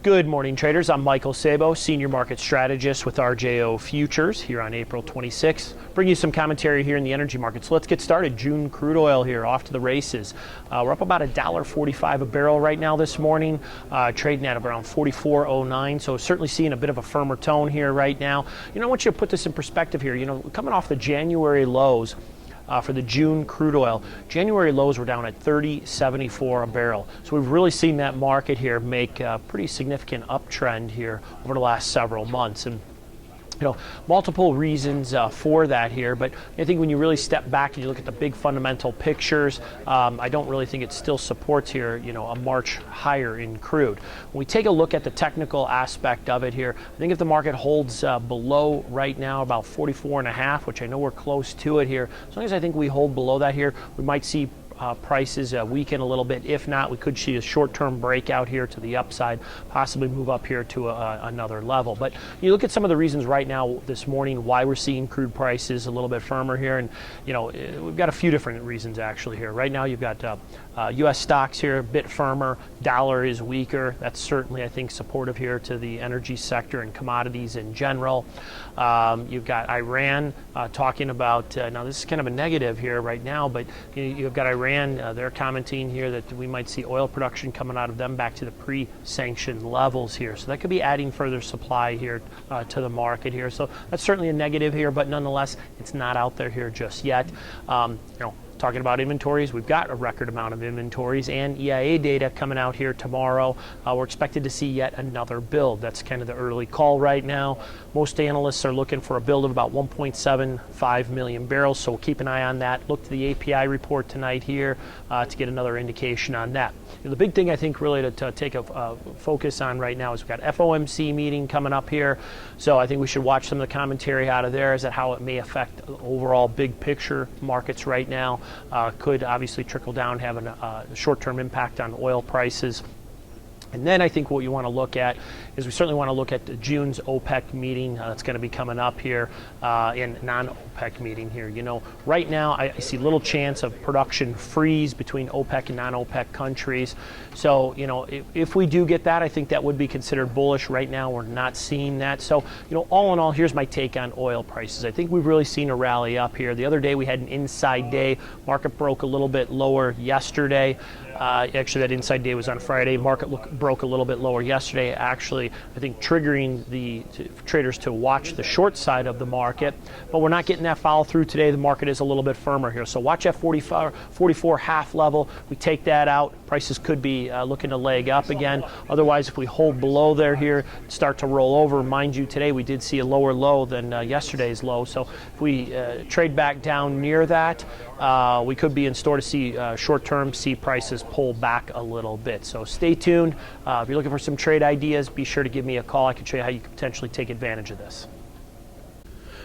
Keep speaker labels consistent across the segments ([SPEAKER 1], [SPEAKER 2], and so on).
[SPEAKER 1] Good morning, traders. I'm Michael Sabo, Senior Market Strategist with RJO Futures here on April 26th. Bring you some commentary here in the energy markets. So let's get started. June crude oil here, off to the races. We're up about $1.45 a barrel right now this morning, trading at around 44.09. So certainly seeing a bit of a firmer tone here right now. I want you to put this in perspective here. Coming off the January lows, for the June crude oil, January lows were down at 30.74 a barrel. So we've really seen that market here make a pretty significant uptrend here over the last several months. And multiple reasons for that here, but I think when you really step back and you look at the big fundamental pictures, I don't really think it still supports here, a march higher in crude. When we take a look at the technical aspect of it here, I think if the market holds below right now about 44.5, which I know we're close to it here, as long as I think we hold below that here, we might see prices weaken a little bit. If not, we could see a short-term breakout here to the upside, possibly move up here to another level. But you look at some of the reasons right now this morning why we're seeing crude prices a little bit firmer here, and we've got a few different reasons actually here. Right now you've got U.S. stocks here a bit firmer, dollar is weaker. That's certainly, I think, supportive here to the energy sector and commodities in general. You've got Iran talking about, now this is kind of a negative here right now, but you've got Iran, they're commenting here that we might see oil production coming out of them back to the pre-sanction levels here. So that could be adding further supply here to the market here. So that's certainly a negative here, but nonetheless, it's not out there here just yet. Talking about inventories, we've got a record amount of inventories, and EIA data coming out here tomorrow. We're expected to see yet another build. That's kind of the early call right now. Most analysts are looking for a build of about 1.75 million barrels, so we'll keep an eye on that. Look to the API report tonight here to get another indication on that. The big thing I think really to take a focus on right now is we've got FOMC meeting coming up here, so I think we should watch some of the commentary out of there as to how it may affect overall big picture markets right now. Could obviously trickle down, having a short-term impact on oil prices. And then I think what you want to look at is we certainly want to look at June's OPEC meeting that's going to be coming up here, and non-OPEC meeting here. Right now I see little chance of production freeze between OPEC and non-OPEC countries. So, if we do get that, I think that would be considered bullish. Right now we're not seeing that. So, all in all, here's my take on oil prices. I think we've really seen a rally up here. The other day we had an inside day. Market broke a little bit lower yesterday. Actually, that inside day was on Friday. Market broke a little bit lower yesterday, actually, I think triggering the traders to watch the short side of the market. But we're not getting that follow through today. The market is a little bit firmer here. So watch that 44 half level. We take that out. Prices could be looking to leg up again. Otherwise, if we hold below there here, start to roll over. Mind you, today we did see a lower low than yesterday's low. So if we trade back down near that, we could be in store to see short-term see prices pull back a little bit. So stay tuned. If you're looking for some trade ideas, be sure to give me a call. I can show you how you can potentially take advantage of this.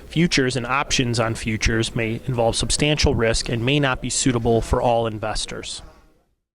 [SPEAKER 1] Futures and options on futures may involve substantial risk and may not be suitable for all investors.